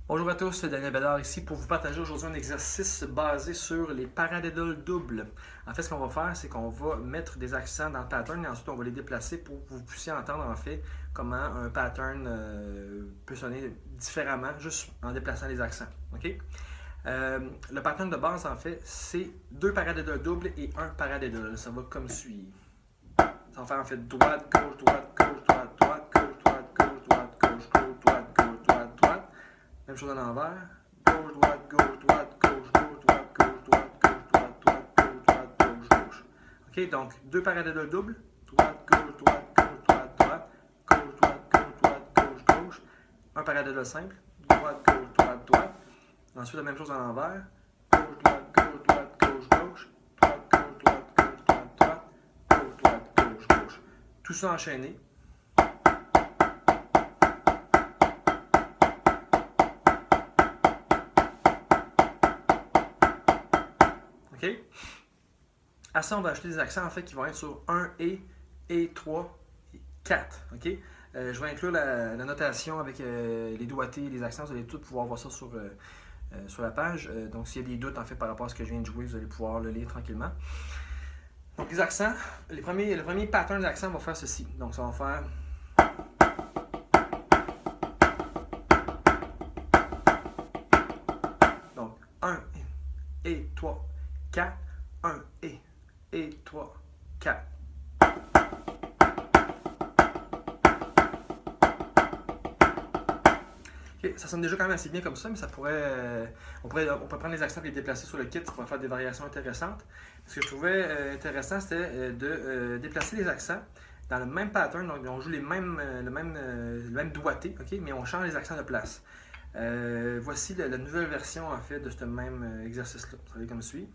Bonjour à tous, c'est Daniel Bédard ici pour vous partager aujourd'hui un exercice basé sur les paradiddles doubles. En fait, ce qu'on va faire, c'est qu'on va mettre des accents dans le pattern et ensuite on va les déplacer pour que vous puissiez entendre en fait comment un pattern peut sonner différemment juste en déplaçant les accents. Okay? Le pattern de base, en fait, c'est deux paradiddles doubles et un paradiddle. Ça va comme suit. Ça va faire en fait droite, gauche, droite, gauche, droite, droite, gauche, droite, gauche, droite, gauche, gauche, droite, gauche, droite, droite. Même chose à l'envers. Gauche, droite, gauche, droite, gauche, gauche, droite, gauche, droite, gauche, droite, droite, gauche, droite, gauche, gauche. OK, donc deux paradiddles doubles. Droite, gauche, droite, gauche, droite, droite. Gauche, droite, gauche, droite, gauche, gauche. Un paradiddle simple. Droite, gauche, droite, droite. Ensuite, la même chose à l'envers. Gauche, droite, gauche, droite, gauche, gauche. Droite, gauche, droite, gauche, droite, droite. Gauche, droite, gauche, gauche. Tout ça enchaîné. OK? À ça, on va ajouter des accents en fait qui vont être sur 1 et 3, 4. OK? Je vais inclure la notation avec les doigtés et les accents. Vous allez tous pouvoir voir ça sur la page. Donc, s'il y a des doutes en fait par rapport à ce que je viens de jouer, vous allez pouvoir le lire tranquillement. Donc, les accents, le premier pattern d'accent va faire ceci. Donc, ça va faire. Donc, 1 et 3, 4. 1 et 3, 4. Okay, ça sonne déjà quand même assez bien comme ça, mais ça pourrait, on pourrait prendre les accents et les déplacer sur le kit, ça pourrait faire des variations intéressantes. Ce que je trouvais intéressant, c'était de déplacer les accents dans le même pattern, donc on joue le même doigté, okay, mais on change les accents de place. Voici la nouvelle version en fait de ce même exercice-là. Ça va être comme suit.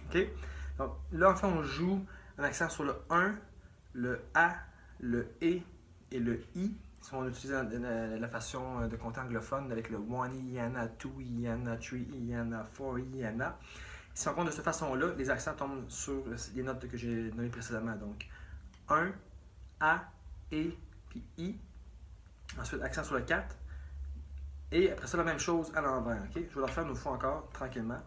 Okay. Donc là, en fait, on joue un accent sur le 1, le A, le E et le I. Si on utilise la façon de compter anglophone avec le 1 iana, 2 iana, 3 iana, 4 iana. Si on compte de cette façon-là, les accents tombent sur les notes que j'ai nommées précédemment. Donc 1, A, E, puis I. Ensuite, accent sur le 4. Et après ça, la même chose à l'envers. Okay? Je vais le refaire une fois encore, tranquillement.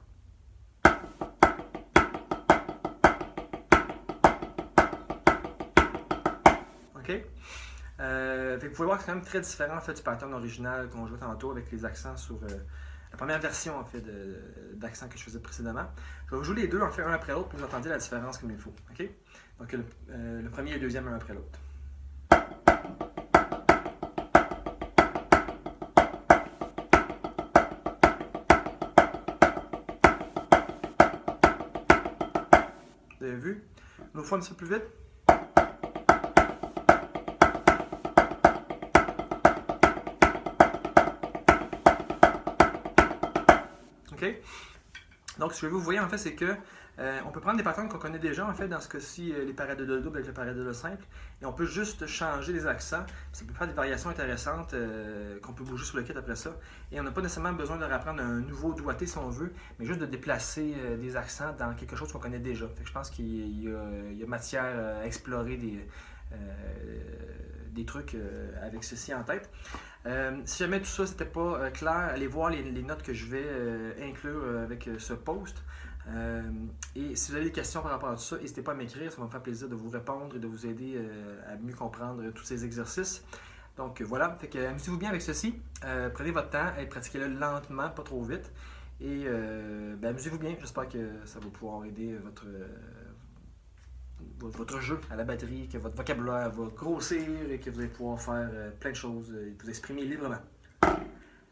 OK? Vous pouvez voir que c'est quand même très différent en fait, du pattern original qu'on jouait tantôt avec les accents sur la première version en fait, d'accent que je faisais précédemment. Je vais vous jouer les deux en fait un après l'autre pour que vous entendiez la différence comme il faut. OK? Donc le premier et le deuxième un après l'autre. Vous avez vu? Une autre fois un petit peu plus vite. OK? Donc, ce que vous voyez en fait, c'est que on peut prendre des patterns qu'on connaît déjà, en fait, dans ce cas-ci, les paradiddles doubles avec le paradiddle simple, et on peut juste changer les accents. Ça peut faire des variations intéressantes qu'on peut bouger sur le kit après ça. Et on n'a pas nécessairement besoin de réapprendre un nouveau doigté si on veut, mais juste de déplacer des accents dans quelque chose qu'on connaît déjà. Fait que je pense qu'il y a matière à explorer des trucs avec ceci en tête. Si jamais tout ça n'était pas clair, allez voir les notes que je vais inclure avec ce post. Et si vous avez des questions par rapport à tout ça, n'hésitez pas à m'écrire, ça va me faire plaisir de vous répondre et de vous aider à mieux comprendre tous ces exercices. Donc voilà, fait que amusez-vous bien avec ceci. Prenez votre temps et pratiquez-le lentement, pas trop vite. Et amusez-vous bien, j'espère que ça va pouvoir aider votre jeu à la batterie, que votre vocabulaire va grossir et que vous allez pouvoir faire plein de choses et vous exprimer librement.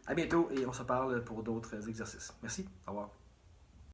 À bientôt et on se parle pour d'autres exercices. Merci, au revoir.